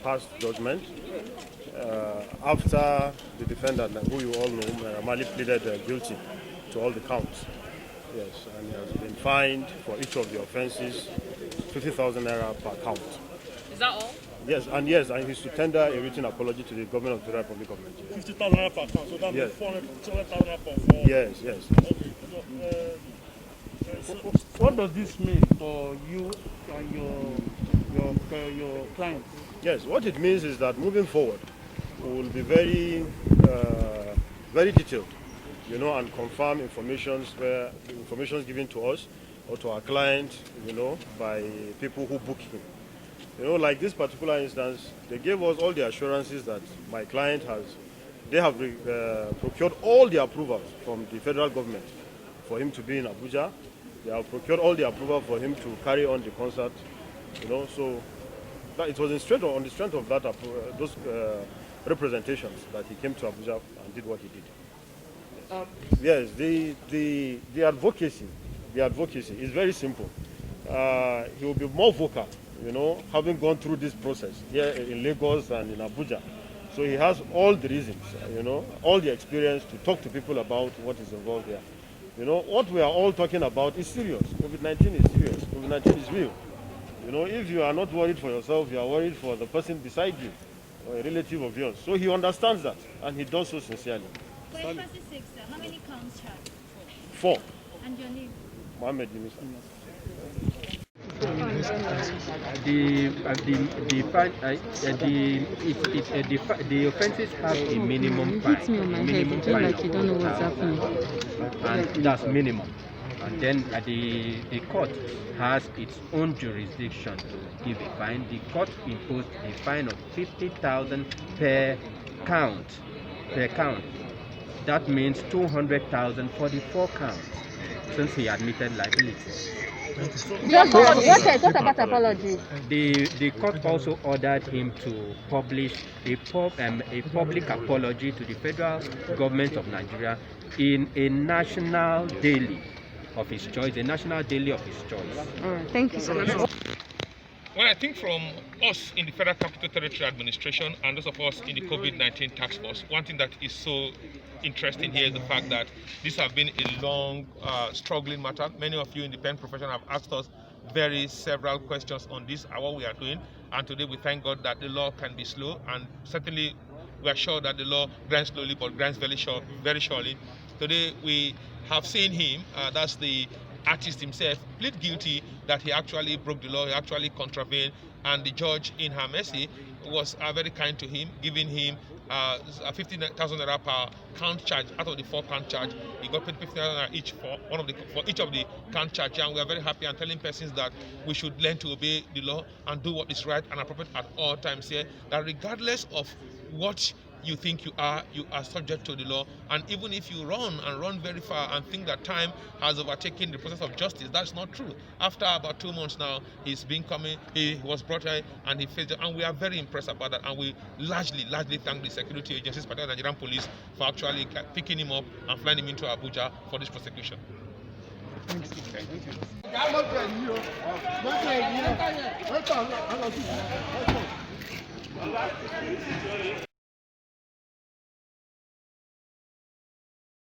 Passed judgment after the defendant, who you all know, Naira Marley, pleaded guilty to all the counts. Yes, and he has been fined for each of the offences 50,000 naira per count. Is that all? Yes, and he's to tender a written apology to the government of the Republic of Nigeria. 50,000 naira per count, so that means 400,000 naira per four. Yes. Okay. What does this mean for you and your clients? Yes, what it means is that moving forward, we will be very detailed, and confirm information given to us or to our client, by people who book him. Like this particular instance, they gave us all the assurances that my client they have procured all the approvals from the federal government for him to be in Abuja. They have procured all the approval for him to carry on the concert, so that it was on the strength of that those representations that he came to Abuja and did what he did. Yes, the advocacy is very simple. He will be more vocal, having gone through this process here in Lagos and in Abuja. So he has all the reasons, all the experience to talk to people about what is involved here. What we are all talking about is serious. COVID-19 is serious. COVID-19 is real. If you are not worried for yourself, you are worried for the person beside you or a relative of yours. So he understands that, and he does so sincerely. For 26, how many counts charged? 4. And your name? Mohammed Yunus. The offences have a minimum fine. Hit me on my head, you feel like you don't know what's happening. And that's minimum. And then the court has its own jurisdiction to give a fine. The court imposed a fine of 50,000 per count. That means 200,000 for the 4 counts, since he admitted liability. What about apology? The court also ordered him to publish a public apology to the federal government of Nigeria in a national daily of his choice, All right, Thank you so much. Well, I think from us in the Federal Capital Territory Administration and those of us in the COVID-19 task force, one thing that is so interesting here is the fact that this has been a long, struggling matter. Many of you in the pen profession have asked us several questions on this and what we are doing. And today we thank God that the law can be slow, and certainly we are sure that the law grinds slowly but grinds very surely. Today we have seen him, that's the artist himself, plead guilty that he actually broke the law, he actually contravened, and the judge in her mercy was very kind to him, giving him 50,000 naira per count charge. Out of the 4 count charge, he got paid 50,000 naira each for each of the count charge. And we are very happy and telling persons that we should learn to obey the law and do what is right and appropriate at all times here, that regardless of what you think you are subject to the law. And even if you run very far and think that time has overtaken the process of justice, that's not true. After about 2 months now, he was brought here and he faced it, and we are very impressed about that, and we largely thank the security agencies, particularly the Nigerian police, for actually picking him up and flying him into Abuja for this prosecution. Thank you.